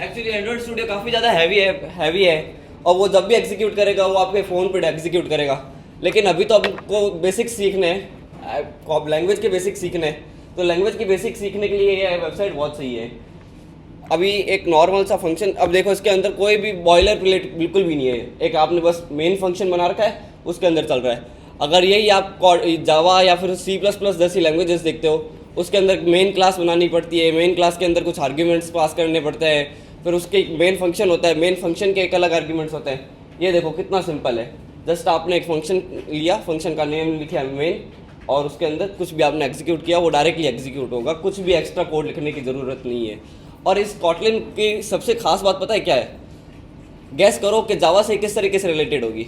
Actually Android studio काफ़ी ज़्यादा heavy है और वो जब भी एग्जीक्यूट करेगा वो आपके फ़ोन पे एग्जीक्यूट करेगा। लेकिन अभी तो आपको बेसिक्स सीखने हैं, लैंग्वेज के बेसिक सीखने हैं, तो लैंग्वेज के बेसिक सीखने के लिए ये वेबसाइट बहुत सही है। अभी एक नॉर्मल सा फंक्शन, अब देखो इसके अंदर कोई भी बॉयलर प्लेट बिल्कुल भी नहीं है, एक आपने बस मेन फंक्शन बना रखा है उसके अंदर चल रहा है। अगर यही आप जावा या फिर C++ जैसी लैंग्वेजेस देखते हो, उसके अंदर मेन क्लास बनानी पड़ती है, मेन क्लास के अंदर कुछ आर्ग्यूमेंट्स पास करने पड़ते हैं, फिर उसके मेन फंक्शन होता है, मेन फंक्शन के एक अलग आर्ग्यूमेंट्स होते हैं। ये देखो कितना सिंपल है, जस्ट आपने एक फंक्शन लिया, फंक्शन का नेम लिखा मेन, और उसके अंदर कुछ भी आपने एग्जीक्यूट किया वो डायरेक्टली एग्जीक्यूट होगा, कुछ भी एक्स्ट्रा कोड लिखने की ज़रूरत नहीं है। और इस कॉटलिन की सबसे खास बात पता है क्या है? गैस करो कि जावा से किस तरीके से रिलेटेड होगी।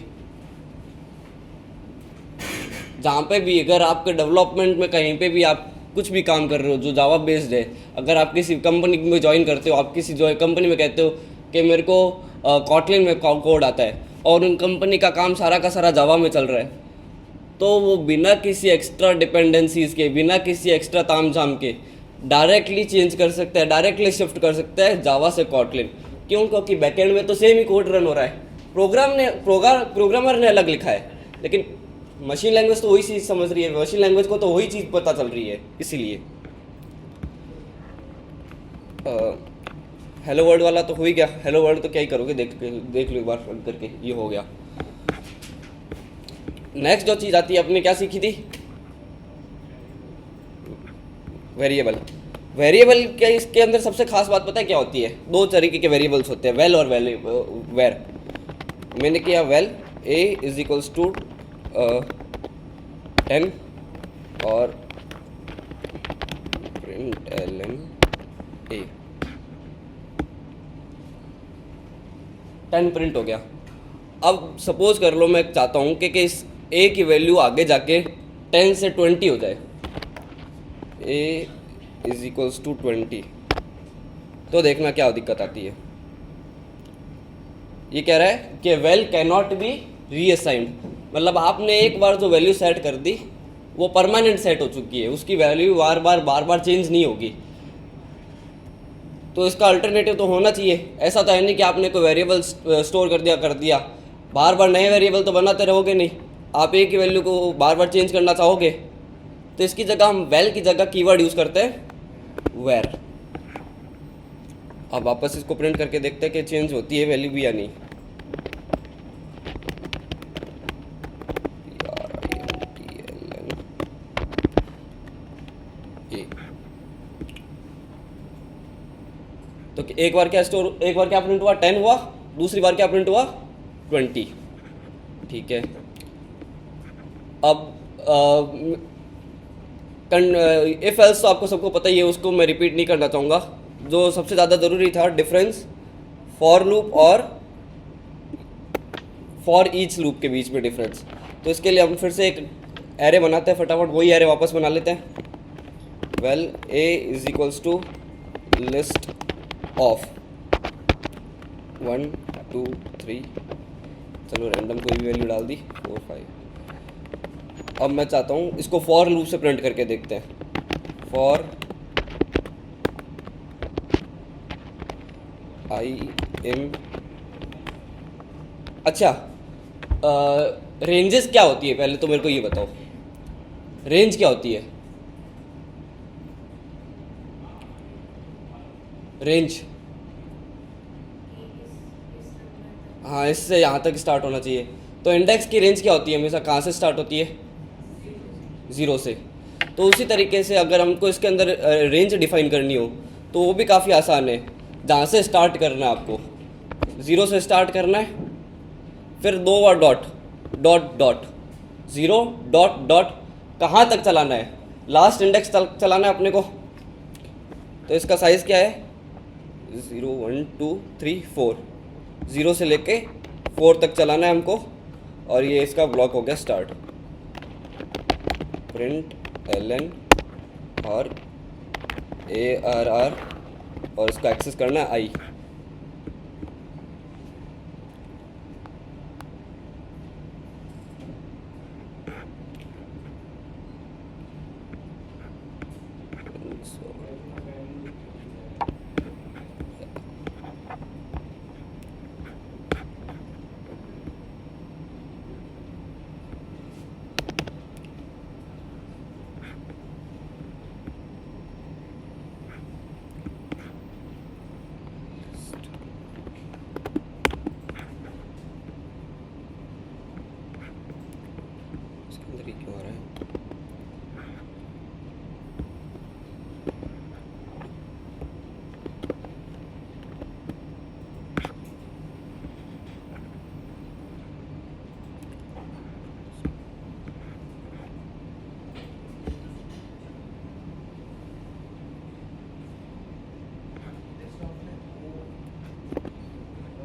जहाँ पे भी अगर आपके डेवलपमेंट में कहीं पे भी आप कुछ भी काम कर रहे हो जो जावा बेस्ड है, अगर आप किसी कंपनी में ज्वाइन करते हो, आप किसी जो कंपनी में कहते हो कि मेरे को कॉटलिन में कोड आता है, और उन कंपनी का काम सारा का सारा जावा में चल रहा है, तो वो बिना किसी एक्स्ट्रा डिपेंडेंसीज के, बिना किसी एक्स्ट्रा ताम झाम के डायरेक्टली चेंज कर सकता है, डायरेक्टली शिफ्ट कर सकता है जावा से कॉटलिन। क्यों? क्योंकि बैकएंड में तो सेम ही कोड रन हो रहा है, प्रोग्रामर ने अलग लिखा है, लेकिन मशीन लैंग्वेज तो वही चीज़ समझ रही है, मशीन लैंग्वेज को तो वही चीज़ पता चल रही है। इसीलिए हेलो वर्ल्ड वाला तो हो ही गया। हेलो वर्ल्ड तो क्या ही करोगे, देख लो एक बार रन करके, ये हो गया। नेक्स्ट जो चीज़ आती है, आपने क्या सीखी थी? वेरिएबल। वेरिएबल क्या, इसके अंदर सबसे खास बात पता है क्या होती है? दो तरीके के वेरिएबल्स होते हैं, वेल और वेर। मैंने किया well a is equals to 10 और प्रिंट ln a, 10 प्रिंट हो गया। अब सपोज कर लो मैं चाहता हूँ कि इस a की वैल्यू आगे जाके 10 से 20 हो जाए, a इज इक्वल्स टू 20, तो देखना क्या दिक्कत आती है। ये कह रहा है कि वेल कैन नॉट बी रीअसाइंड, मतलब आपने एक बार जो वैल्यू सेट कर दी वो परमानेंट सेट हो चुकी है, उसकी वैल्यू बार बार चेंज नहीं होगी। तो इसका अल्टरनेटिव तो होना चाहिए। ऐसा तो है नहीं कि आपने कोई वेरिएबल स्टोर कर दिया, बार बार नए वेरिएबल तो बनाते रहोगे नहीं, आप एक ही वैल्यू को बार बार चेंज करना चाहोगे। तो इसकी जगह हम वेल की जगह कीवर्ड यूज़ करते हैं वेर। अब वापस इसको प्रिंट करके देखते हैं कि चेंज होती है वैल्यू भी या नहीं। तो एक बार क्या प्रिंट हुआ? 10 हुआ, दूसरी बार क्या प्रिंट हुआ? 20। ठीक है। अब इफ एल्स तो आपको सबको पता ही है, उसको मैं रिपीट नहीं करना चाहूँगा। जो सबसे ज़्यादा ज़रूरी था, डिफरेंस फॉर लूप और फॉर ईच लूप के बीच में डिफरेंस। तो इसके लिए हम फिर से एक एरे बनाते हैं, फटाफट वही एरे वापस बना लेते हैं। Well a is equals to list of 1 2 3, चलो रैंडम कोई भी वैल्यू डाल दी, 4 5। अब मैं चाहता हूँ इसको फॉर लूप से प्रिंट करके देखते हैं। फॉर आई एम, अच्छा रेंजेस क्या होती है पहले तो मेरे को ये बताओ, रेंज क्या होती है? रेंज, हाँ इससे यहाँ तक स्टार्ट होना चाहिए। तो इंडेक्स की रेंज क्या होती है? हमेशा कहाँ से स्टार्ट होती है? 0 से। तो उसी तरीके से अगर हमको इसके अंदर रेंज डिफाइन करनी हो तो वो भी काफ़ी आसान है। जहाँ से स्टार्ट करना है आपको, 0 से स्टार्ट करना है, फिर 2 बार dot dot dot, 0 dot dot, कहाँ तक चलाना है? लास्ट इंडेक्स चलाना है अपने को। तो इसका साइज़ क्या है? 0 1 2 3 4, 0 से लेके 4 तक चलाना है हमको। और ये इसका ब्लॉक हो गया स्टार्ट। प्रिंट ln और ARR, और इसको एक्सेस करना है आई।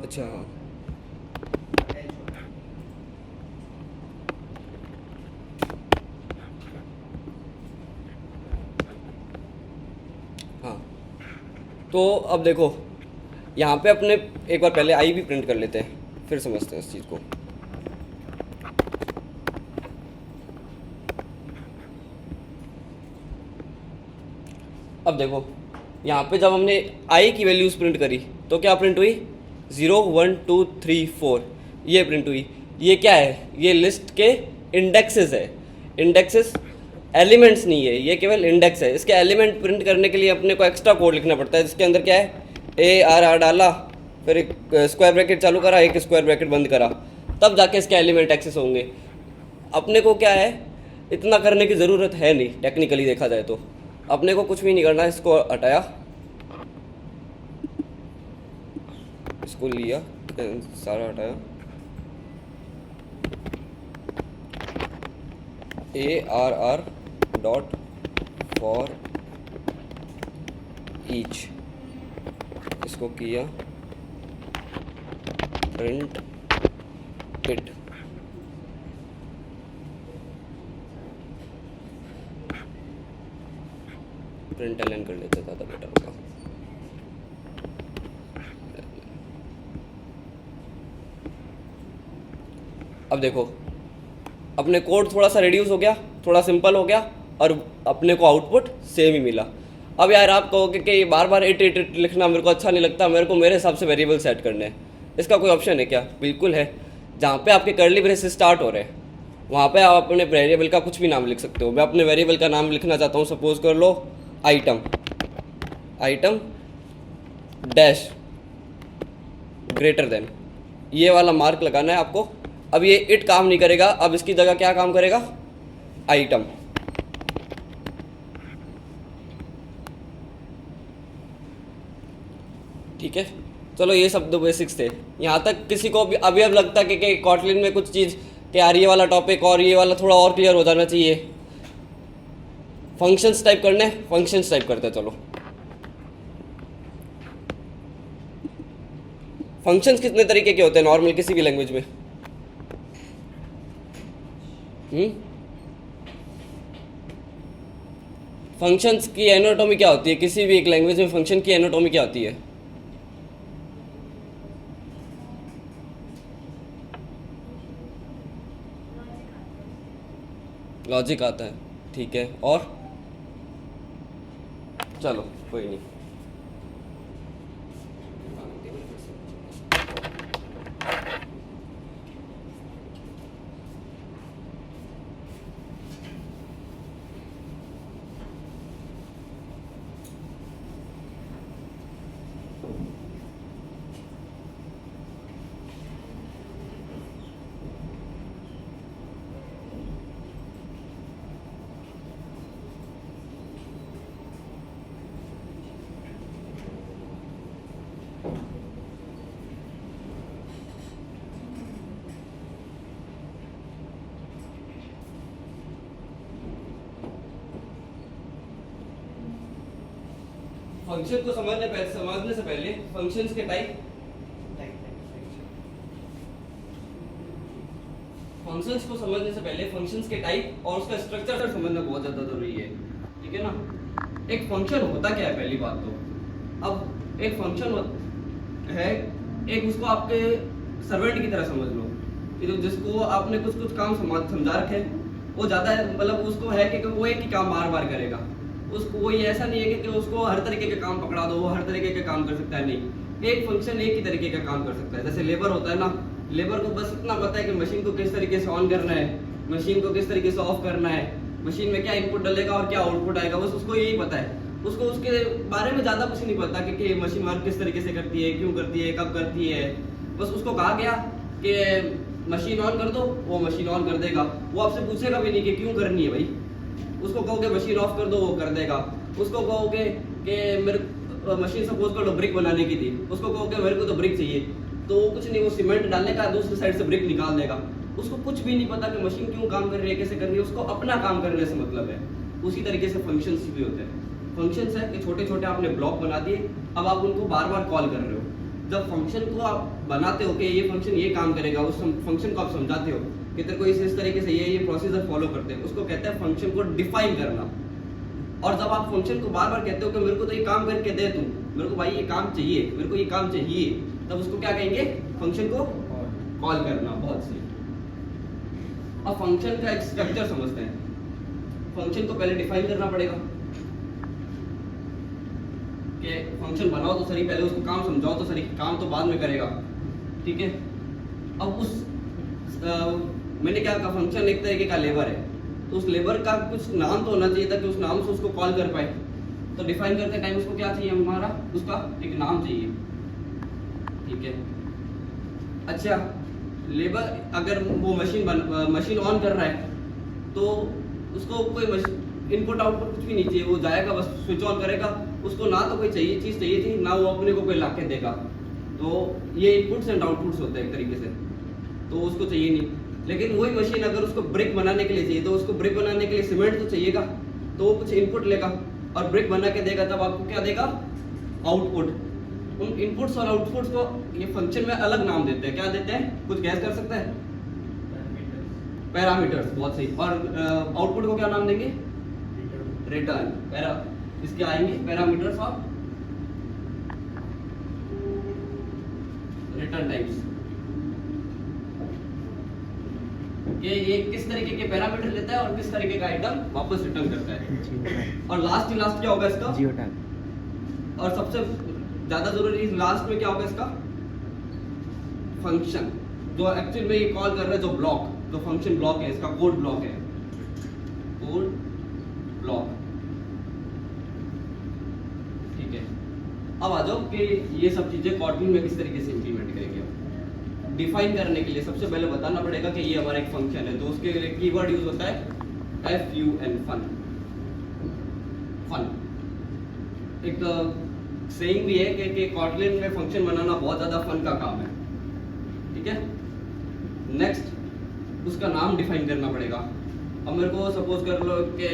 अच्छा हाँ, तो अब देखो यहाँ पे अपने एक बार पहले आई भी प्रिंट कर लेते हैं, फिर समझते हैं इस चीज़ को। अब देखो यहाँ पे जब हमने आई की वैल्यूज़ प्रिंट करी तो क्या प्रिंट हुई, 0 1 2 3 4 ये प्रिंट हुई। ये क्या है, ये लिस्ट के इंडेक्सेस है। इंडेक्सेस एलिमेंट्स नहीं है, ये केवल इंडेक्स है। इसके एलिमेंट प्रिंट करने के लिए अपने को एक्स्ट्रा कोड लिखना पड़ता है, जिसके अंदर क्या है, ARR डाला, फिर एक स्क्वायर ब्रैकेट चालू करा, एक स्क्वायर ब्रैकेट बंद करा, तब जाके इसके एलिमेंट एक्सेस होंगे। अपने को क्या है, इतना करने की ज़रूरत है नहीं, टेक्निकली देखा जाए तो अपने को कुछ भी नहीं करना। इसको हटाया, इसको लिया, सारा हटाया, ARR डॉट फॉर ईच, इसको किया प्रिंट इट। प्रिंट एलन कर लेते, ज़्यादा बेटर होगा। अब देखो अपने कोड थोड़ा सा रिड्यूस हो गया, थोड़ा सिंपल हो गया, और अपने को आउटपुट सेम ही मिला। अब यार आप कहोगे कि बार बार 8 लिखना मेरे को अच्छा नहीं लगता, मेरे को मेरे हिसाब से वेरिएबल सेट करने हैं। इसका कोई ऑप्शन है क्या? बिल्कुल है। जहाँ पे आपके कर्ली ब्रेसेस स्टार्ट हो रहे हैं वहाँ पे आप अपने वेरिएबल का कुछ भी नाम लिख सकते हो। मैं अपने वेरिएबल का नाम लिखना चाहता हूँ, सपोज कर लो item, item dash greater than, ये वाला मार्क लगाना है आपको। अब ये इट काम नहीं करेगा, अब इसकी जगह क्या काम करेगा, आइटम। ठीक है, चलो ये सब दो बेसिक्स थे। यहाँ तक किसी को भी अभी अब लगता है कि कॉटलिन में कुछ चीज़ कि यार ये वाला टॉपिक और ये वाला थोड़ा और क्लियर हो जाना चाहिए। फंक्शंस टाइप करने, फंक्शंस टाइप करते हैं। चलो फंक्शंस कितने तरीके के होते हैं नॉर्मल किसी भी लैंग्वेज में? फंक्शंस की एनाटॉमी क्या होती है किसी भी एक लैंग्वेज में? फंक्शन की एनाटॉमी क्या होती है? लॉजिक आता है, ठीक है। और चलो कोई नहीं, फंक्शन को समझने से पहले फंक्शंस के टाइप, फंक्शंस को समझने से पहले फंक्शंस के टाइप और उसका स्ट्रक्चर समझना बहुत ज़्यादा जरूरी है। ठीक है ना। एक फंक्शन होता क्या है पहली बात तो, अब एक फंक्शन है, एक उसको आपके सर्वेंट की तरह समझ लो कि जो जिसको आपने कुछ कुछ काम समझा रखे, वो ज़्यादा मतलब उसको है कि वो एक ही काम बार बार करेगा। उसको कोई ऐसा नहीं है कि उसको हर तरीके के काम पकड़ा दो, वो हर तरीके के काम कर सकता है, नहीं। एक फंक्शन एक ही तरीके का काम कर सकता है। जैसे लेबर होता है ना, लेबर को बस इतना पता है कि मशीन को किस तरीके से ऑन करना है, मशीन को किस तरीके से ऑफ करना है, मशीन में क्या इनपुट डलेगा और क्या आउटपुट आएगा, बस उसको यही पता है। उसको उसके बारे में ज़्यादा कुछ नहीं पता कि मशीन वर्क किस तरीके से करती है, क्यों करती है, कब करती है। बस उसको कहा गया कि मशीन ऑन कर दो, वो मशीन ऑन कर देगा। वो आपसे पूछेगा भी नहीं कि क्यों करनी है भाई। उसको कहोगे मशीन ऑफ कर दो, वो कर देगा। उसको कहोगे कि मेरे मशीन सपोज कर लो ब्रिक बनाने की थी, उसको कहोगे मेरे को तो ब्रिक चाहिए, तो वो कुछ नहीं, वो सीमेंट डालने का दूसरी साइड से ब्रिक निकाल देगा। उसको कुछ भी नहीं पता कि मशीन क्यों काम कर रही है, कैसे कर रही है, उसको अपना काम करने से मतलब है। उसी तरीके से फंक्शंस भी होते हैं। फंक्शंस है कि छोटे छोटे आपने ब्लॉक बना दिए, अब आप उनको बार बार कॉल कर रहे हो। जब फंक्शन को आप बनाते हो कि ये फंक्शन ये काम करेगा, उस फंक्शन को आप समझाते हो कि तेरे को इस तरीके से ये प्रोसीजर फॉलो करते हैं, उसको कहते हैं फंक्शन को डिफाइन करना। और जब आप फंक्शन को बार बार कहते हो कि मेरे को तो ये काम करके दे तू, मेरे को भाई ये काम चाहिए, मेरे को ये काम चाहिए, तब उसको क्या कहेंगे? फंक्शन को कॉल करना। बहुत सही। अब फंक्शन का एक स्ट्रक्चर समझते हैं। फंक्शन को पहले डिफाइन करना पड़ेगा कि फंक्शन बनाओ तो सही, पहले उसको काम समझाओ तो सही, काम तो बाद में करेगा, ठीक है। अब उस मैंने क्या कहा, फंक्शन एक तरीके का लेबर है, तो उस लेबर का कुछ नाम तो होना चाहिए था कि उस नाम से उसको कॉल कर पाए। तो डिफाइन करते टाइम उसको क्या चाहिए? हमारा उसका एक नाम चाहिए, ठीक है। अच्छा, लेबर अगर वो मशीन ऑन कर रहा है तो उसको कोई इनपुट आउटपुट कुछ भी नहीं चाहिए, वो जाएगा बस स्विच ऑन करेगा, उसको ना तो कोई चीज़ चाहिए थी, ना वो अपने को कोई लाके देगा। तो ये इनपुट्स एंड आउटपुट्स होते हैं एक तरीके से, तो उसको चाहिए नहीं। लेकिन वही मशीन अगर उसको ब्रिक बनाने के लिए चाहिए, तो उसको ब्रिक बनाने के लिए सीमेंट तो चाहिएगा, तो वो कुछ इनपुट लेगा और ब्रिक बना के देगा, तब आपको क्या देगा? आउटपुट। उन इनपुट्स और आउटपुट्स को ये फंक्शन में अलग नाम देते हैं। क्या देते हैं? कुछ गैस कर सकते हैं? पैरामीटर्स। बहुत सही। और आउटपुट को क्या नाम देंगे? रिटर्न। इसके आएंगे पैरामीटर्स ऑफ रिटर्न टाइप्स। ये किस तरीके के पैरामीटर लेता है और किस तरीके का आइटम वापस रिटर्न करता है। और लास्ट क्या होगा इसका? Geo tag. और सबसे ज्यादा जरूरी लास्ट में क्या होगा इसका? फंक्शन, जो एक्चुअल में ये कॉल कर रहा है, जो ब्लॉक, जो फंक्शन ब्लॉक है, इसका कोड ब्लॉक है, कोड ब्लॉक, ठीक है। अब आ जाओ कि ये सब चीजें कॉटलिन में किस तरीके से इंप्लीमेंट करेंगे। डिफाइन करने के लिए सबसे पहले बताना पड़ेगा कि ये हमारा एक फंक्शन है, तो उसके लिए कीवर्ड यूज होता है FUN, फन। फन एक सेइंग भी है कि कॉटलिन में फंक्शन बनाना बहुत ज्यादा फन का काम है, ठीक है। नेक्स्ट उसका नाम डिफाइन करना पड़ेगा। अब मेरे को सपोज कर लो कि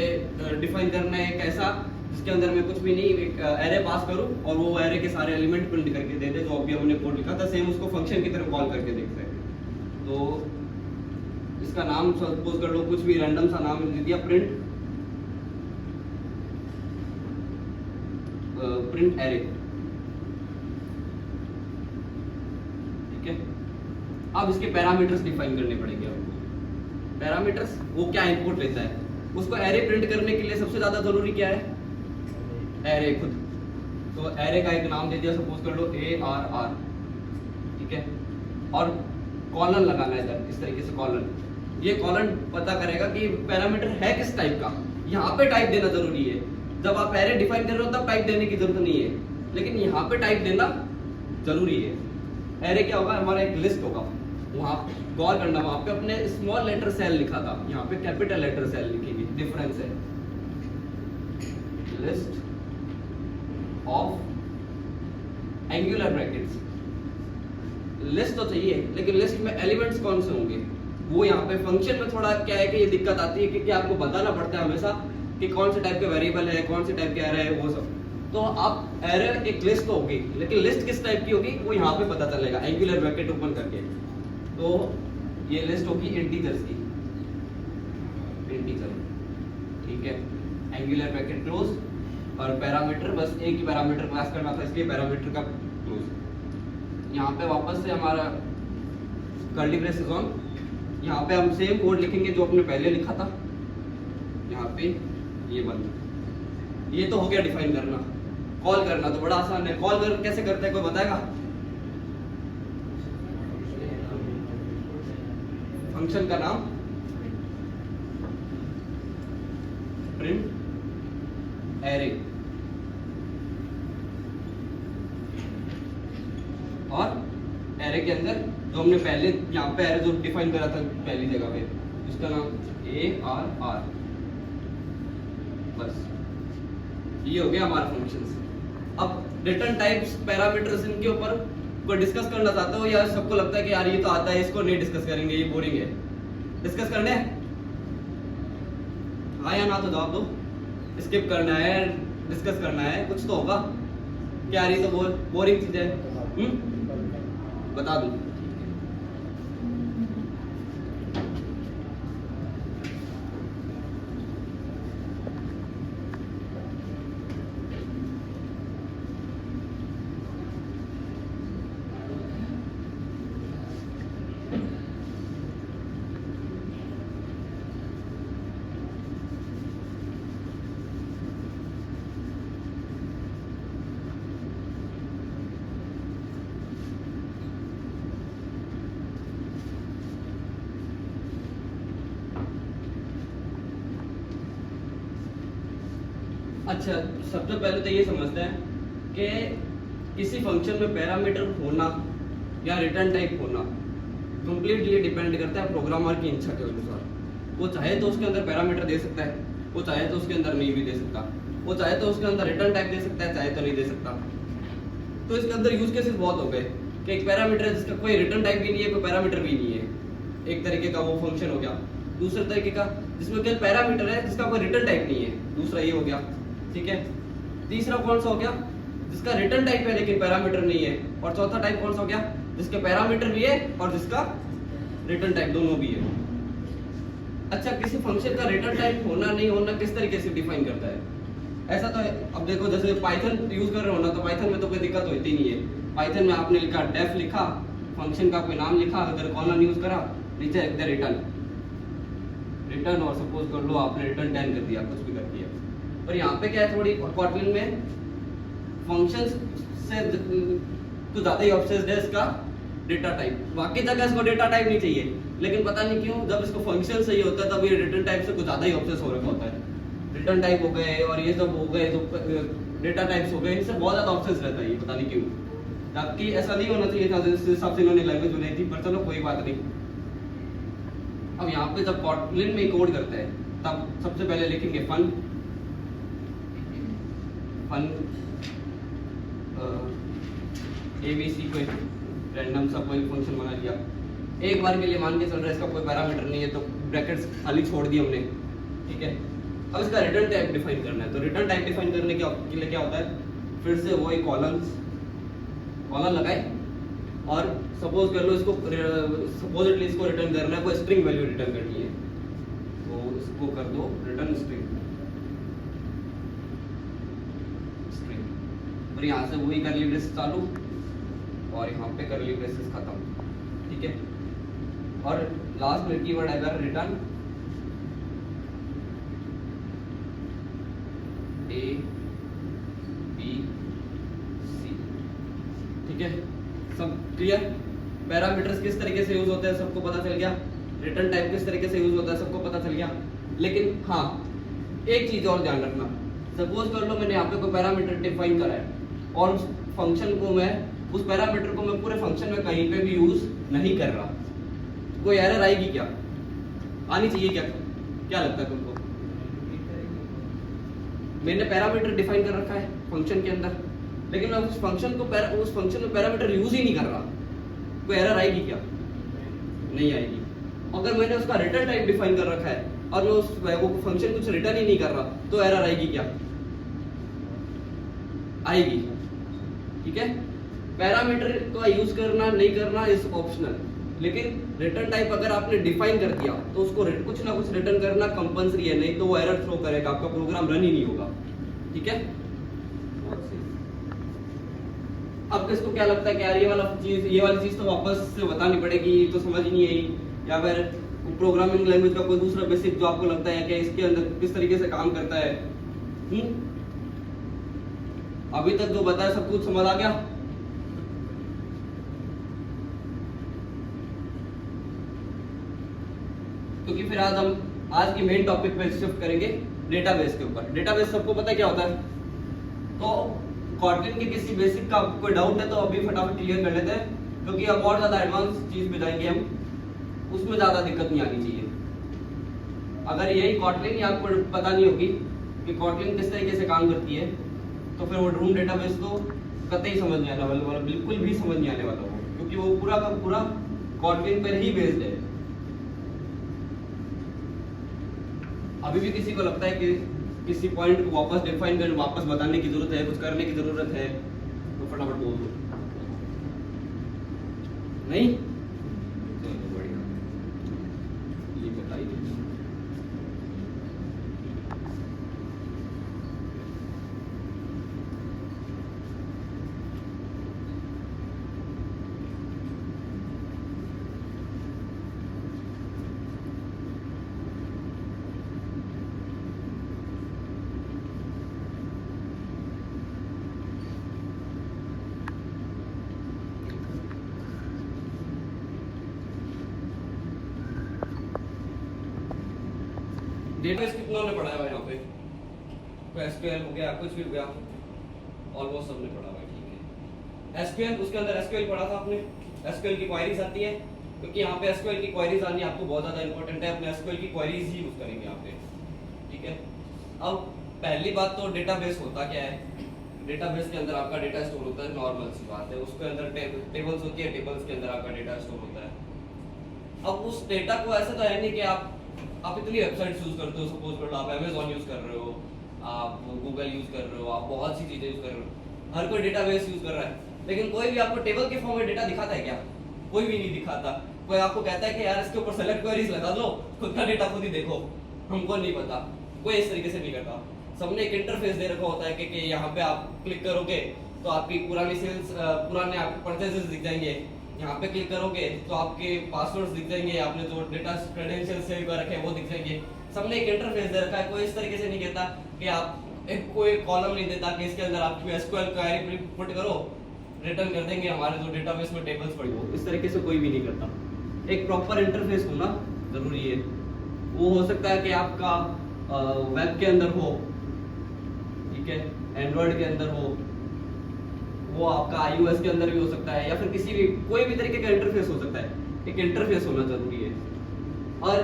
डिफाइन करना है कैसा, जिसके अंदर मैं कुछ भी नहीं, एक एरे पास करूं और वो एरे के सारे एलिमेंट प्रिंट करके दे दे, जो अभी हमने कोड लिखा था, सेम उसको फंक्शन की तरह कॉल करके देखते हैं। तो इसका नाम सपोज कर लो कुछ भी रैंडम सा नाम दे दिया, प्रिंट एरे, ठीक है। अब इसके पैरामीटर्स डिफाइन करने पड़ेंगे आपको। पैरामीटर्स वो क्या इनपुट लेता है, उसको एरे प्रिंट करने के लिए सबसे ज्यादा जरूरी क्या है? एरे खुद। तो एरे का एक नाम दे दिया, सपोज कर लो ARR, ठीक है। और कॉलन लगाना है इधर, इस तरीके से कॉलन। ये कॉलन पता करेगा कि पैरामीटर है किस टाइप का, यहाँ पे टाइप देना जरूरी है। जब आप एरे डिफाइन कर रहे हो तब टाइप देने की जरूरत नहीं है, लेकिन यहाँ पे टाइप देना जरूरी है। एरे क्या होगा? हमारा एक लिस्ट होगा, वहाँ गौर करना, वहाँ पे अपने स्मॉल लेटर सेल लिखा था, यहाँ पे कैपिटल लेटर सेल लिखेंगे, डिफरेंस है। List of angular brackets, list तो चाहिए, लेकिन लिस्ट में एलिमेंट्स कौन से होंगे वो यहाँ पे फंक्शन में थोड़ा क्या है कि ये दिक्कत आती है, क्योंकि आपको बताना पड़ता है हमेशा कि कौन से टाइप के वेरिएबल है, कौन से टाइप के एरे है, वो सब। तो आप एरे एक लिस्ट तो होगी, लेकिन लिस्ट किस टाइप की होगी वो यहाँ पे पता चलेगा एंगुलर ब्रैकेट ओपन करके। तो ये लिस्ट होगी इंटीजर्स की, इंटीजर, ठीक है। एंगुलर ब्रैकेट क्लोज, और पैरामीटर बस एक ही पैरामीटर पास करना था, इसलिए पैरामीटर का क्लोज। यहाँ पे वापस से हमारा कर्ली ब्रेसेस ऑन, यहाँ पे हम सेम कोड लिखेंगे जो अपने पहले लिखा था, यहाँ पे ये बंद। ये तो हो गया डिफाइन करना। कॉल करना तो बड़ा आसान है। कॉल कर कैसे करते हैं, कोई बताएगा? फंक्शन का नाम प्रिंट एरे, और एरे के अंदर जो हमने पहले यहाँ पे एरे जो डिफाइन करा था पहली जगह पे, उसका नाम ARR। बस ये हो गया हमारा फंक्शंस। अब रिटर्न टाइप्स, पैरामीटर्स, इनके ऊपर कोई डिस्कस करना चाहते हो या सबको लगता है कि यार ये तो आता है, इसको नहीं डिस्कस करेंगे, ये बोरिंग है? डिस्कस करने हैं? हाँ या ना तो जवाब दो। स्किप करना है, डिस्कस करना है, कुछ तो होगा। क्या यार ये तो बोरिंग चीज है? बता दूं। अच्छा, सबसे पहले तो ये समझते हैं कि किसी फंक्शन में पैरामीटर होना या रिटर्न टाइप होना कंप्लीटली डिपेंड करता है प्रोग्रामर की इच्छा के अनुसार। वो चाहे तो उसके अंदर पैरामीटर दे सकता है, वो चाहे तो उसके अंदर नहीं भी दे सकता, वो चाहे तो उसके अंदर रिटर्न टाइप दे सकता है, चाहे तो नहीं दे सकता। तो इसके अंदर यूज केसेस बहुत हो गए कि एक पैरामीटर है जिसका कोई रिटर्न टाइप भी नहीं है, कोई पैरामीटर भी नहीं है, एक तरीके का वो फंक्शन हो गया। दूसरे तरीके का जिसमें केवल पैरामीटर है जिसका कोई रिटर्न टाइप नहीं है, दूसरा ये हो गया, ठीक है। तीसरा कौन सा हो गया, जिसका रिटर्न टाइप है लेकिन पैरामीटर नहीं है। और चौथा टाइप कौन सा हो गया, जिसके पैरामीटर भी है और जिसका रिटर्न टाइप दोनों भी है। अच्छा, किसी फंक्शन का रिटर्न टाइप होना नहीं होना किस तरीके से डिफाइन करता है? ऐसा तो है, अब देखो जैसे पाइथन यूज कर रहे हो ना, तो पाइथन में तो कोई दिक्कत होती नहीं है। पाइथन में आपने लिखा डेफ, लिखा फंक्शन का कोई नाम लिखा, अगर कॉलन यूज करा, नीचे लिख दिया रिटर्न, और सपोज कर लो आपने रिटर्न 10 कर दिया, कुछ भी कर दिया। और यहाँ पे क्या है, थोड़ी कोटलिन में फंक्शंस से तो ज्यादा ही ऑब्सेस्ड है इसका डेटा टाइप। बाकी जगह इसको डेटा टाइप नहीं चाहिए, लेकिन पता नहीं क्यों जब इसको फंक्शन सही होता है तब ये रिटर्न टाइप से कुछ ज्यादा ही ऑब्सेस हो रखा होता है। रिटर्न टाइप हो गए और ये सब हो गए, जो डेटा टाइप्स हो गए, इनसे बहुत ज्यादा ऑब्सेस रहता है ये, पता नहीं क्यों। जबकि ऐसा नहीं होना चाहिए था जिस हिसाब से इन्होंने लैंग्वेज बनाई थी, पर चलो कोई बात नहीं। अब यहाँ पे जब कोटलिन में कोड करते हैं तब सबसे पहले लिखेंगे फन ABC कोई रैंडम सा कोई फंक्शन बना लिया, एक बार के लिए मान के चल रहा है, इसका कोई पैरामीटर नहीं है तो ब्रैकेट्स खाली छोड़ दिए हमने, ठीक है। अब इसका रिटर्न टाइप डिफाइन करना है, तो रिटर्न टाइप डिफाइन करने के लिए क्या होता है, फिर से वही कॉलन लगाए और सपोज कर लो इसको सपोजिटली इसको रिटर्न करना है, कोई स्ट्रिंग वैल्यू रिटर्न करनी है, तो इसको कर दो रिटर्न स्ट्रिंग, और यहाँ से वही करली ब्रेसेस चालू और यहाँ पे करली ब्रेसेस खत्म, ठीक है। और लास्ट में कीवर्ड आएगा रिटर्न ABC, ठीक है। सब क्लियर? पैरामीटर्स किस तरीके से यूज होते हैं सबको पता चल गया, रिटर्न टाइप किस तरीके से यूज होता है सबको पता चल गया। लेकिन हाँ, एक चीज और ध्यान रखना, सपोज कर लो मैंने यहाँ पे कोई पैरामीटर डिफाइन करा है और उस फंक्शन को मैं, उस पैरामीटर को मैं पूरे फंक्शन में कहीं पे भी यूज नहीं कर रहा, कोई एरर आएगी क्या? आनी चाहिए क्या? क्या लगता है तुमको? मैंने पैरामीटर डिफाइन कर रखा है फंक्शन के अंदर, लेकिन मैं उस फंक्शन में पैरामीटर यूज ही नहीं कर रहा, कोई एरर आएगी क्या? नहीं आएगी। अगर मैंने उसका रिटर्न टाइप डिफाइन कर रखा है और मैं वो फंक्शन कुछ रिटर्न ही नहीं कर रहा, तो एरर आएगी क्या? आएगी, ठीक है। पैरामीटर का यूज करना नहीं करना इज ऑप्शनल, लेकिन रिटर्न टाइप अगर आपने डिफाइन कर दिया तो उसको कुछ ना कुछ रिटर्न करना कंपलसरी है, नहीं तो वो एरर थ्रो करेगा, आपका प्रोग्राम रन ही नहीं होगा, ठीक है। अब किसको क्या लगता है कि यार ये वाली चीज तो वापस से बतानी पड़ेगी, तो समझ ही नहीं आई, या फिर प्रोग्रामिंग लैंग्वेज का कोई दूसरा बेसिक जो आपको लगता है कि इसके अंदर किस तरीके से काम करता है? अभी तक जो बताया सब कुछ समझ आ गया? क्योंकि फिर आज की मेन टॉपिक पे शिफ्ट करेंगे डेटाबेस के ऊपर। डेटाबेस सबको पता है क्या होता है, तो कोटलिन के किसी बेसिक का कोई डाउट है तो अभी फटाफट क्लियर कर लेते हैं, क्योंकि अब और ज्यादा एडवांस चीज पे जाएंगे हम, उसमें ज्यादा दिक्कत नहीं आनी चाहिए। अगर यही कोटलिन या आपको पता नहीं होगी कि कोटलिन किस तरीके से काम करती है, तो फिर वो ड्रूम डेटाबेस तो कतई समझ नहीं आने वाला, बिल्कुल भी समझ नहीं आने वाला वो, क्योंकि वो पूरा का पूरा कोटलिन पर ही बेस्ड है। अभी भी किसी को लगता है कि किसी पॉइंट को वापस डिफाइन करने, वापस बताने की जरूरत है, कुछ करने की जरूरत है, तो फटाफट बोल दो। डेटाबेस कितना ने पढ़ा है यहाँ पे, कोई एसक्यूएल हो गया, कुछ भी हो गया, ऑलमोस्ट सबने पढ़ा हुआ है, ठीक है। एसक्यूएल, उसके अंदर एसक्यूएल पढ़ा था आपने, एसक्यूएल की क्वेरीज आती है, क्योंकि यहाँ पे एसक्यूएल की क्वेरीज आनी आपको बहुत ज्यादा इंपॉर्टेंट है, अपने एसक्यूएल की क्वेरीज ही यूज करेंगे यहाँ पे, ठीक है। अब पहली बात तो डेटाबेस होता क्या है, डेटाबेस के अंदर आपका डेटा स्टोर होता है, नॉर्मल सी बात है, उसके अंदर टेबल्स होती है, टेबल्स के अंदर आपका डेटा स्टोर होता है। अब उस डेटा को ऐसा तो है नहीं कि आप इतनी वेबसाइट्स यूज करते हो, सपोज करो आप अमेज़न यूज कर रहे हो, आप गूगल यूज कर रहे हो, आप बहुत सी चीजें यूज कर रहे हो, हर कोई डेटाबेस यूज कर रहा है, लेकिन कोई भी आपको टेबल के फॉर्म में डेटा दिखाता है क्या? कोई भी नहीं दिखाता। कोई आपको कहता है कि यार इसके ऊपर सेलेक्ट क्वेरीज लगा दो, खुद का डेटा खुद ही देखो, हमको नहीं पता, कोई इस तरीके से नहीं करता। सबने एक इंटरफेस दे रखा होता है कि यहाँ पे आप क्लिक करोगे तो आपकी पुरानी सेल्स, पुराने आपके परचेजेस दिख जाएंगे, यहाँ पे क्लिक करोगे तो आपके पासवर्ड्स दिख जाएंगे, आपने जो डेटा क्रेडेंशियल्स सेव कर रखे हैं वो दिख जाएंगे। सबने एक इंटरफेस दे रखा है, कोई इस तरीके से नहीं कहता कि आप कोई कॉलम नहीं देता कि इसके अंदर आप एसक्यूएल क्वेरी पुट करो, रिटर्न कर देंगे हमारे जो डेटाबेस में टेबल्स पड़ी हो। इस तरीके से कोई भी नहीं करता। एक प्रॉपर इंटरफेस होना जरूरी है। वो हो सकता है कि आपका वेब के अंदर हो, ठीक है, एंड्रॉइड के अंदर हो, वो आपका iOS के अंदर भी हो सकता है, या फिर किसी भी कोई भी तरीके का इंटरफेस हो सकता है। एक इंटरफेस होना जरूरी है। और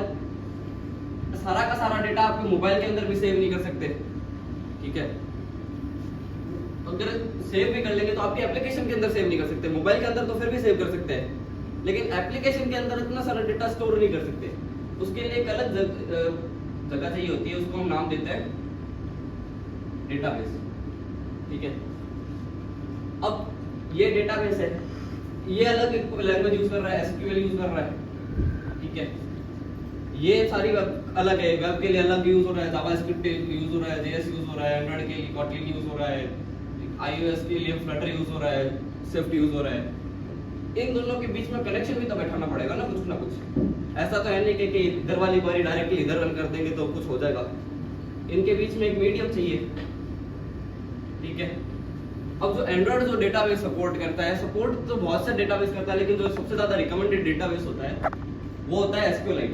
सारा का सारा डेटा आपके मोबाइल के अंदर भी सेव नहीं कर सकते, ठीक है। अगर सेव भी कर लेंगे तो आपके एप्लीकेशन के अंदर सेव नहीं कर सकते। मोबाइल के अंदर तो फिर भी सेव कर सकते हैं, लेकिन एप्लीकेशन के अंदर इतना सारा डेटा स्टोर नहीं कर सकते। उसके लिए एक अलग जगह चाहिए होती है, उसको हम नाम देते हैं डेटाबेस, ठीक है। अब ये डेटाबेस है, ये अलग लैंग्वेज यूज कर रहा है, एसक्यूएल यूज कर रहा है, ठीक है। ये सारी वेब अलग है, वेब के लिए अलग यूज हो रहा है, जावास्क्रिप्ट यूज हो रहा है, जेएस यूज हो रहा है, एंड्रॉइड के लिए कॉटलिन यूज हो रहा है, iOS के लिए फ्लटर यूज हो रहा है, स्विफ्ट यूज हो रहा है। इन दोनों के बीच में कनेक्शन भी तो बैठाना पड़ेगा ना कुछ। ऐसा तो है नहीं कि इधर वाली क्वेरी डायरेक्टली इधर रन कर देंगे तो कुछ हो जाएगा। इनके बीच में एक मीडियम चाहिए, ठीक है। अब जो एंड्रॉइड जो डेटाबेस सपोर्ट करता है, सपोर्ट तो बहुत से डेटाबेस करता है, लेकिन जो सबसे ज्यादा रिकमेंडेड डेटाबेस होता है वो होता है एसक्यूएलाइट।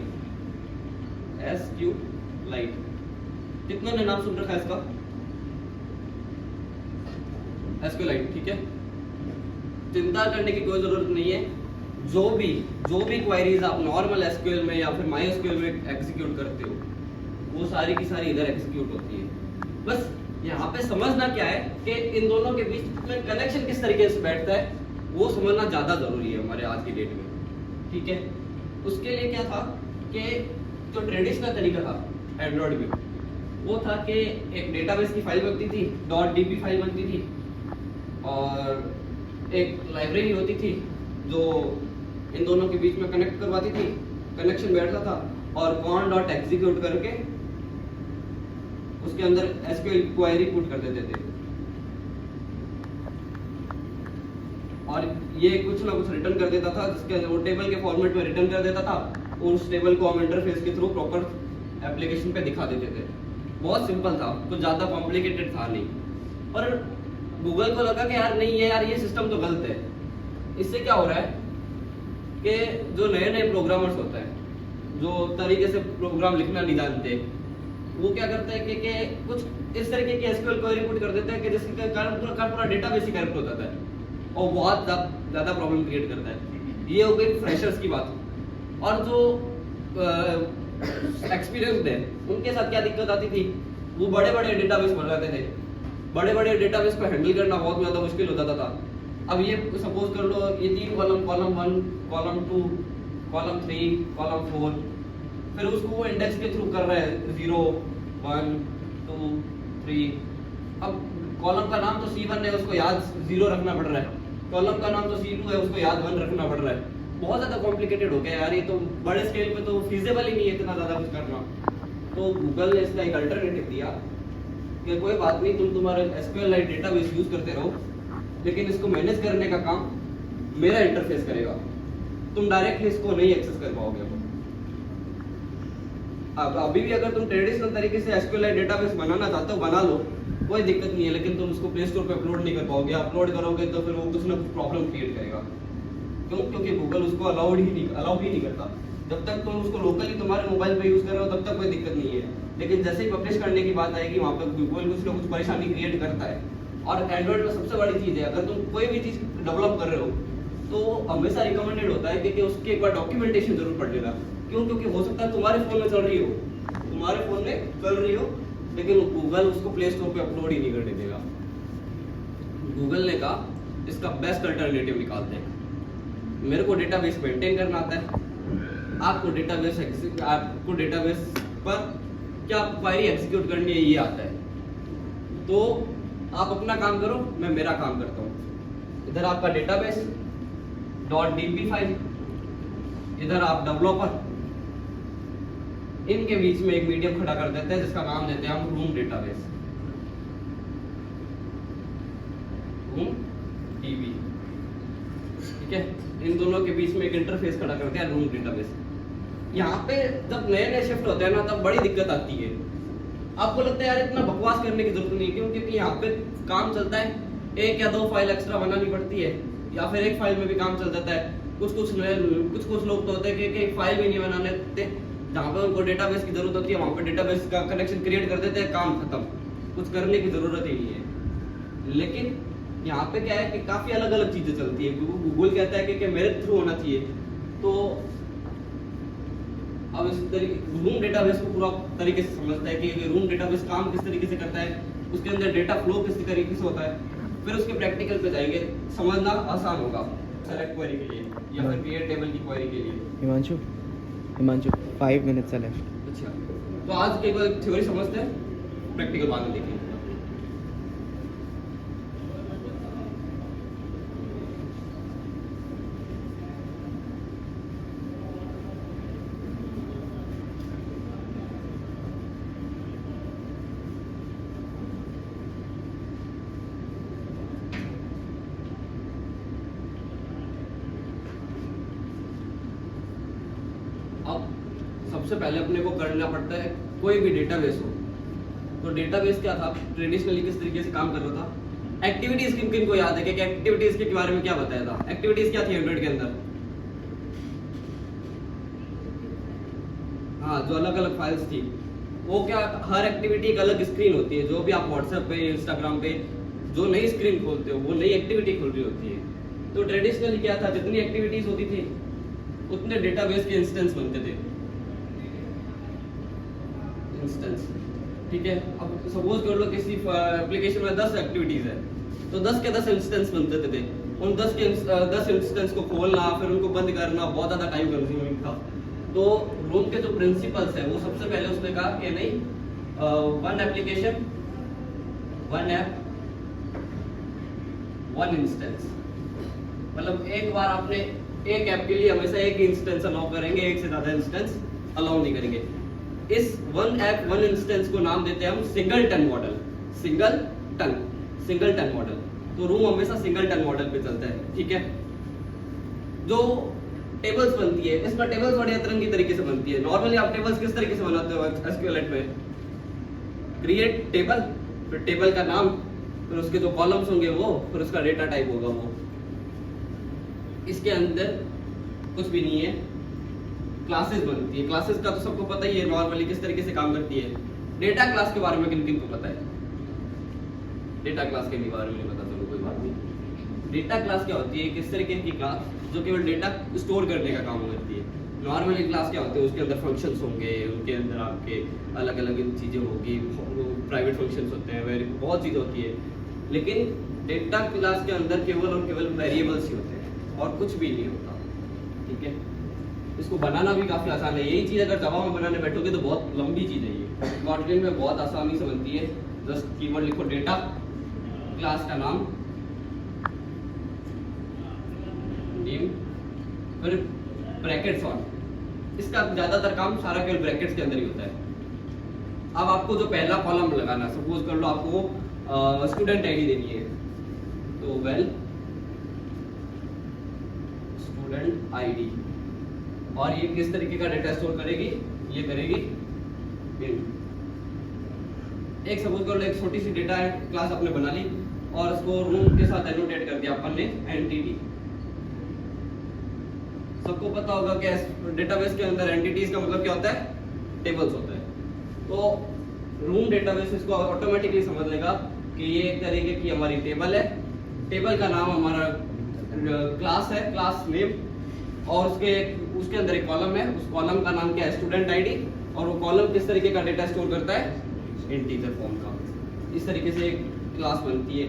एसक्यूएलाइट कितनों ने नाम सुन रखा है इसका? एसक्यूएलाइट, ठीक है। चिंता करने की कोई जरूरत नहीं है। जो भी क्वेरीज आप नॉर्मल एसक्यूएल में या फिर माईएसक्यूएल में एग्जीक्यूट करते हो, वो सारी की सारी इधर एग्जीक्यूट होती है। बस यहाँ पे समझना क्या है कि इन दोनों के बीच में कनेक्शन किस तरीके से बैठता है, वो समझना ज्यादा जरूरी है हमारे आज की डेट में, ठीक है। उसके लिए क्या था कि जो ट्रेडिशनल तरीका था एंड्रॉइड में, वो था कि एक डेटाबेस की फाइल बनती थी, .db फाइल बनती थी, और एक लाइब्रेरी होती थी जो इन दोनों के बीच में कनेक्ट करवाती थी, कनेक्शन बैठता था, और .execute करके उसके अंदर एसक्यूएल क्वेरी पुट कर देते थे, और ये कुछ ना कुछ रिटर्न कर देता था, जिसके वो टेबल के फॉर्मेट में रिटर्न कर देता था। उस टेबल को हम इंटरफेस के थ्रू प्रॉपर एप्लीकेशन पे दिखा देते थे। बहुत सिंपल था, कुछ ज्यादा कॉम्प्लिकेटेड था नहीं। पर गूगल को लगा कि यार नहीं है यार, ये सिस्टम तो गलत है। इससे क्या हो रहा है कि जो नए नए प्रोग्रामर्स होते हैं, जो तरीके से प्रोग्राम लिखना नहीं जानते, वो क्या करते हैं कि कुछ इस तरीके की एसक्यूएल क्वेरी पुट कर देते हैं कि जिसके कारण पूरा डेटाबेस ही करप्ट हो जाता है और बहुत ज्यादा प्रॉब्लम क्रिएट करता है। ये हो गई फ्रेशर्स की बात। और जो एक्सपीरियंस्ड है, उनके साथ क्या दिक्कत आती थी, वो बड़े बड़े डेटाबेस बनाते थे। बड़े बड़े डेटाबेस को हैंडल करना बहुत ज्यादा मुश्किल हो जाता था। अब ये सपोज कर लो, ये 3 कॉलम 1, कॉलम 2, कॉलम 3, कॉलम 4, फिर उसको वो इंडेक्स के थ्रू कर रहा है 0, 1, 2, 3। अब कॉलम का नाम तो C1 है, उसको याद 0 रखना पड़ रहा है। कॉलम का नाम तो C2 है, उसको याद 1 रखना पड़ रहा है। बहुत ज्यादा कॉम्प्लिकेटेड हो गया यार, ये तो बड़े स्केल पे तो फीजेबल ही नहीं है इतना ज्यादा कुछ करना। तो गूगल ने इसका एक अल्टरनेटिव दिया कि कोई बात नहीं, तुम तुम्हारा एसक्यूएलाइट डेटाबेस यूज करते रहो, लेकिन इसको मैनेज करने का काम मेरा इंटरफेस करेगा। तुम डायरेक्टली इसको नहीं एक्सेस कर पाओगे। अब अभी भी अगर तुम ट्रेडिशनल तरीके से एसक्यूएलाइट डेटाबेस बनाना चाहते हो, बना लो, कोई दिक्कत नहीं है, लेकिन तुम उसको प्ले स्टोर पे अपलोड नहीं कर पाओगे। अपलोड करोगे तो फिर वो कुछ ना कुछ प्रॉब्लम क्रिएट करेगा। क्यों? क्योंकि गूगल उसको अलाउ ही नहीं करता। जब तक तुम उसको लोकली तुम्हारे मोबाइल पे यूज कर रहे हो तब तक कोई दिक्कत नहीं है, लेकिन जैसे ही पब्लिश करने की बात आएगी वहाँ पर गूगल कुछ ना कुछ परेशानी क्रिएट करता है। और एंड्रॉइड में सबसे बड़ी चीज़ है, अगर तुम कोई भी चीज़ डेवलप कर रहे हो तो हमेशा रिकमेंडेड होता है कि उसके एक बार डॉक्यूमेंटेशन जरूर पढ़ लेना। क्यों? क्योंकि हो सकता है तुम्हारे फ़ोन में चल रही हो, लेकिन गूगल उसको प्ले स्टोर पे अपलोड ही नहीं करने देगा। गूगल ने कहा इसका बेस्ट अल्टरनेटिव निकालते हैं। मेरे को डेटाबेस मेंटेन करना आता है, आपको डेटाबेस पर क्या क्वेरी एग्जीक्यूट करनी है ये आता है। तो आप अपना काम करो, मैं मेरा काम करता हूँ। इधर आपका डेटाबेस .db फाइल, इधर आप डेवलपर, इनके बीच में एक मीडियम खड़ा कर देते हैं जिसका नाम देते हैं हम रूम डेटाबेस, रूम डीबी। ठीक है, इन दोनों के बीच में एक इंटरफेस खड़ा करते हैं रूम डेटाबेस। यहाँ पे जब नए शिफ्ट होते हैं ना तब बड़ी दिक्कत आती है। आपको लगता है यार इतना बकवास करने की जरूरत नहीं है, क्यों? क्योंकि यहाँ पे काम चलता है, 1 या 2 फाइल एक्स्ट्रा बनानी पड़ती है, या फिर एक फाइल में भी काम चल जाता है। कुछ लोग तो होते हैं कि फाइल भी नहीं बनाने देते, जहाँ पे उनको डेटाबेस की जरूरत होती है वहाँ पे डेटाबेस का कनेक्शन क्रिएट कर देते हैं, काम खत्म, कुछ करने की जरूरत ही नहीं है। लेकिन यहाँ पे क्या है कि काफी अलग अलग चीजें चलती है। गूगल कहता है कि मेरे थ्रू होना चाहिए। तो अब इस तरीके रूम डेटाबेस को पूरा तरीके से समझता है कि रूम डेटाबेस काम किस तरीके से करता है, उसके अंदर डेटा फ्लो किस तरीके से होता है, फिर उसके प्रैक्टिकल पे जाएंगे, समझना आसान होगा। सेलेक्ट क्वेरी के लिए या फिर क्रिएट टेबल की क्वेरी के लिए। Himanshu 5 minutes are left. अच्छा, तो आज एक बार थ्योरी समझते हैं, प्रैक्टिकल बाद में देखेंगे। अब सबसे पहले अपने को करना पड़ता है, कोई भी डेटाबेस हो तो डेटाबेस क्या था, ट्रेडिशनली किस तरीके से काम कर रहा था। एक्टिविटीज किन को याद है कि एक्टिविटीज के बारे में क्या बताया था? एक्टिविटीज क्या थी एंड्रॉइड के अंदर? हाँ, जो अलग अलग फाइल्स थी वो क्या, हर एक्टिविटी एक अलग स्क्रीन होती है। जो भी आप व्हाट्सएप पे, इंस्टाग्राम पे जो नई स्क्रीन खोलते हो वो नई एक्टिविटी खुल रही होती है। तो ट्रेडिशनली क्या था, जितनी एक्टिविटीज होती थी उतने डेटाबेस के इंस्टेंस बनते थे। इंस्टेंस, ठीक है। अब सपोज कर लो किसी एप्लीकेशन में 10 एक्टिविटीज है, तो 10 के 10 इंस्टेंस बनते थे। उन 10 इंस्टेंस को खोलना फिर उनको बंद करना बहुत ज्यादा टाइम कंज्यूमिंग था। तो रूम के जो प्रिंसिपल्स है वो सबसे पहले उसने कहा कि नहीं, 1 एप्लीकेशन 1 ऐप 1 इंस्टेंस। मतलब एक बार आपने एक ऐप के लिए हमेशा एक इंस्टेंस अलाउ करेंगे, एक से ज्यादा इंस्टेंस अलाउ नहीं करेंगे। इस 1 ऐप 1 इंस्टेंस को नाम देते हैं हम सिंगलटन मॉडल। Singleton model. तो रूम हमेशा सिंगलटन मॉडल पे चलता है, ठीक है। जो टेबल्स बनती है, इसमें टेबल्स बड़े अतरंगी तरीके से बनती है। नॉर्मली आप टेबल्स किस तरीके से बनाते हो एसक्यूएल में? क्रिएट टेबल, फिर टेबल का नाम, फिर उसके जो कॉलम्स होंगे वो, फिर उसका डेटा टाइप होगा वो। इसके अंदर कुछ भी नहीं है। क्लासेस बनती है, क्लासेस का तो सबको पता ही है नॉर्मली किस तरीके से काम करती है। डेटा क्लास के बारे में किन को पता है? डेटा क्लास के बारे में नहीं पता, चलो कोई बात नहीं। डेटा क्लास क्या होती है? किस तरीके की क्लास जो केवल डेटा स्टोर करने का काम करती है। नॉर्मली क्लास क्या होते हैं, उसके अंदर फंक्शंस होंगे, उनके अंदर आपके अलग अलग चीजें होगी, प्राइवेट फंक्शंस होते हैं, बहुत चीजें होती है। लेकिन डेटा क्लास के अंदर केवल और केवल वेरिएबल्स ही होते हैं और कुछ भी नहीं होता, ठीक है। इसको बनाना भी काफी आसान है। यही चीज अगर जावा में बनाने बैठोगे तो बहुत लंबी चीज है ये। कोटलिन में बहुत आसानी से बनती है। जस्ट कीवर्ड लिखो डेटा, क्लास का नाम, नेम, फिर ब्रैकेट्स ऑन। इसका ज्यादातर काम सारा केवल ब्रैकेट्स के अंदर ही होता है। अब आपको जो पहला कॉलम लगाना, सपोज कर लो आपको स्टूडेंट आईडी देनी है, तो वेल स्टूडेंट आईडी, और ये किस तरीके का डेटा स्टोर करेगी? ये करेगी int। एक सपोज कर लो एक छोटी सी डेटा क्लास आपने बना ली और उसको रूम के साथ एनोटेट कर दिया अपन ने एंटिटी। सबको पता होगा कि डेटाबेस के अंदर एंटिटीज का मतलब क्या होता है, टेबल्स होता है। तो रूम डेटाबेस इसको ऑटोमेटिकली समझ लेगा कि ये एक तरीके की हमारी टेबल है, टेबल का नाम हमारा क्लास है, क्लास नेम, और उसके अंदर एक कॉलम है, उस कॉलम का नाम क्या है, स्टूडेंट आईडी, और वो कॉलम किस तरीके का डेटा स्टोर करता है, इंटीजर फॉर्म का। इस तरीके से एक क्लास बनती है।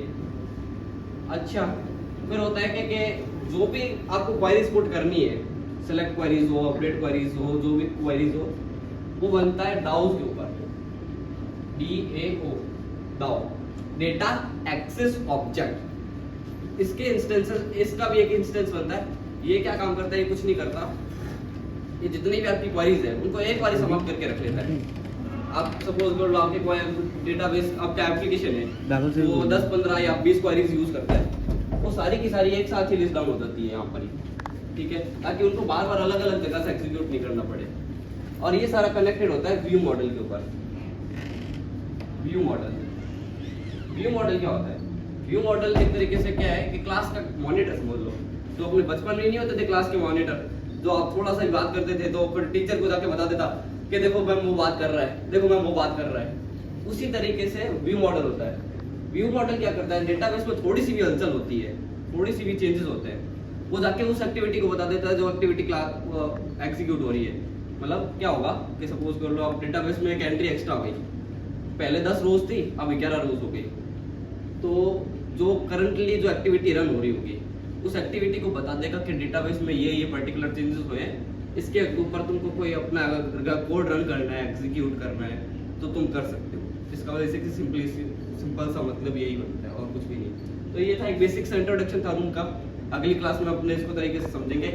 अच्छा, फिर होता है कि जो भी आपको क्वेरीज पुट करनी है, सेलेक्ट क्वेरीज हो, अपडेट क्वेरीज हो, जो भी क्वेरीज हो, वो बनता है डाउज के ऊपर, DAO, डाउ, डेटा एक्सेस ऑब्जेक्ट। इसके इंस्टेंसेस, इसका भी एक इंस्टेंस बनता है। ये क्या काम करता है, ये कुछ नहीं करता, ये जितनी भी आपकी क्वेरीज है उनको एक बार समाप्त करके रख लेता है। आप सपोज कर लो आपके कोई डेटाबेस, आपका एप्लीकेशन है, वो 10, 15 या 20 क्वेरीज यूज करता है, वो सारी की सारी एक साथ ही लिस्ट डाउन हो जाती है यहाँ पर ही, ठीक है, ताकि उनको बार बार अलग अलग जगह से एग्जीक्यूट नहीं करना पड़े। और ये सारा कनेक्टेड होता है व्यू मॉडल के ऊपर। व्यू मॉडल, व्यू मॉडल क्या होता है, व्यू मॉडल एक तरीके से क्या है कि क्लास का मॉनिटर समझ लो। जो अपने बचपन में नहीं होते थे क्लास के मॉनिटर, जो आप थोड़ा सा ही बात करते थे तो फिर टीचर को जाके बता देता कि देखो मैम वो बात कर रहा है, देखो मैम वो बात कर रहा है। उसी तरीके से व्यू मॉडल होता है। व्यू मॉडल क्या करता है, डेटाबेस में थोड़ी सी भी हलचल होती है, थोड़ी सी भी चेंजेस होते हैं, वो जाके उस एक्टिविटी को बता देता है जो एक्टिविटी क्लास एग्जीक्यूट हो रही है। मतलब क्या होगा कि सपोज कर लो आप डेटाबेस में एक एंट्री एक्स्ट्रा हो गई, पहले 10 रोज थी, अब 11 रोज हो गई, तो जो करंटली जो एक्टिविटी रन हो रही होगी उस एक्टिविटी को बता देगा कि डेटाबेस में ये पर्टिकुलर चेंजेस हुए हैं, इसके ऊपर तुमको कोई अपना कोड रन करना है, एग्जीक्यूट करना है, तो तुम कर सकते हो। इसका वजह से सिंपल सा मतलब यही बनता है और कुछ भी नहीं। तो ये था एक बेसिक सा इंट्रोडक्शन था रूम का। अगली क्लास में अपने इसको तरीके से समझेंगे।